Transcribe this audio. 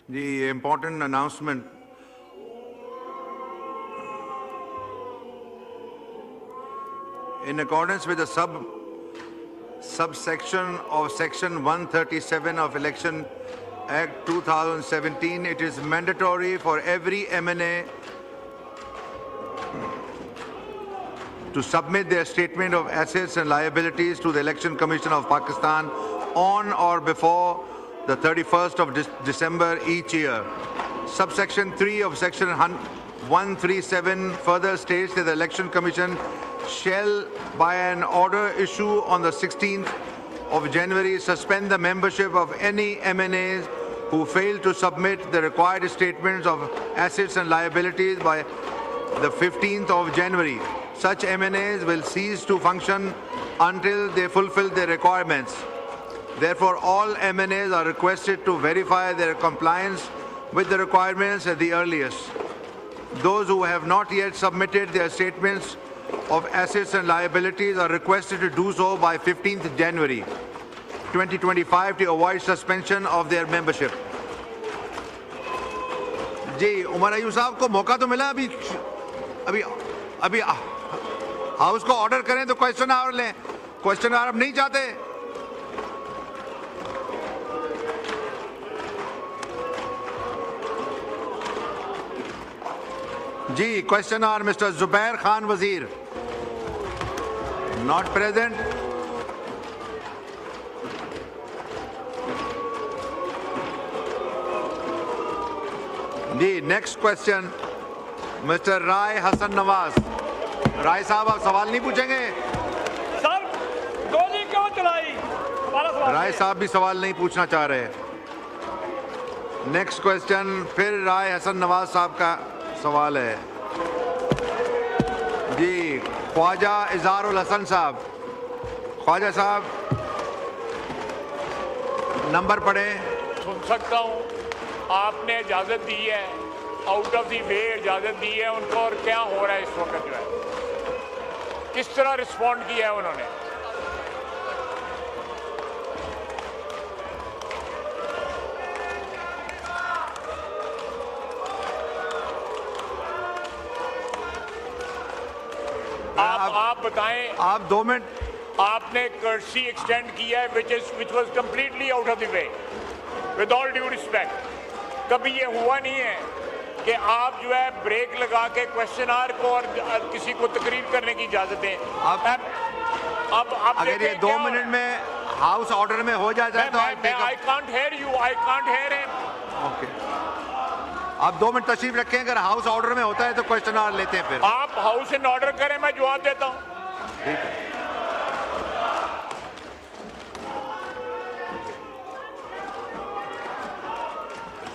The important announcement. In accordance with the subsection of Section 137 of Election Act 2017, it is mandatory for every MNA to submit their statement of assets and liabilities to the Election Commission of Pakistan on or before the 31st of December each year. Subsection 3 of Section 137 further states that the Election Commission shall, by an order issued on the 16th of January, suspend the membership of any MNAs who fail to submit the required statements of assets and liabilities by the 15th of January. Such MNAs will cease to function until they fulfill their requirements. Therefore, all MNAs are requested to verify their compliance with the requirements at the earliest. Those who have not yet submitted their statements of assets and liabilities are requested to do so by 15th January 2025 to avoid suspension of their membership. जी उमर अयूब साहब को मौका तो मिला अभी house को order करें तो question hour लें क्वेश्चन आवर अब नहीं चाहते जी question hour mister Zubair Khan Wazir not present जी next question mister Rai Hasan Nawaz Rai साहब आप सवाल नहीं पूछेंगे सर गोली क्यों चलाई राय साहब भी सवाल नहीं पूछना चाह रहे नेक्स्ट क्वेश्चन फिर राय हसन नवाज साहब का सवाल है जी ख्वाजा इज़हारुल हसन साहब ख्वाजा साहब नंबर पढ़े सुन सकता हूँ आपने इजाज़त दी है आउट ऑफ दी वे इजाज़त दी है उनको और क्या हो रहा है इस वक्त जो है किस तरह रिस्पॉन्ड किया है उन्होंने आप बताएं आप 2 मिनट आपने कर्सी एक्सटेंड किया है which was completely out of the way with all due respect कभी ये हुआ नहीं है कि आप जो है ब्रेक लगा के क्वेश्चन आवर को और किसी को तकरीर करने की इजाजत दें अब अगर ये 2 मिनट में हाउस ऑर्डर में हो जाता है तो I can't hear you I can't hear him okay आप 2 मिनट तशरीफ रखें अगर हाउस ऑर्डर में होता है तो क्वेश्चन आवर लेते हैं फिर आप हाउस इन ऑर्डर करें मैं जवाब देता हूँ ठीक है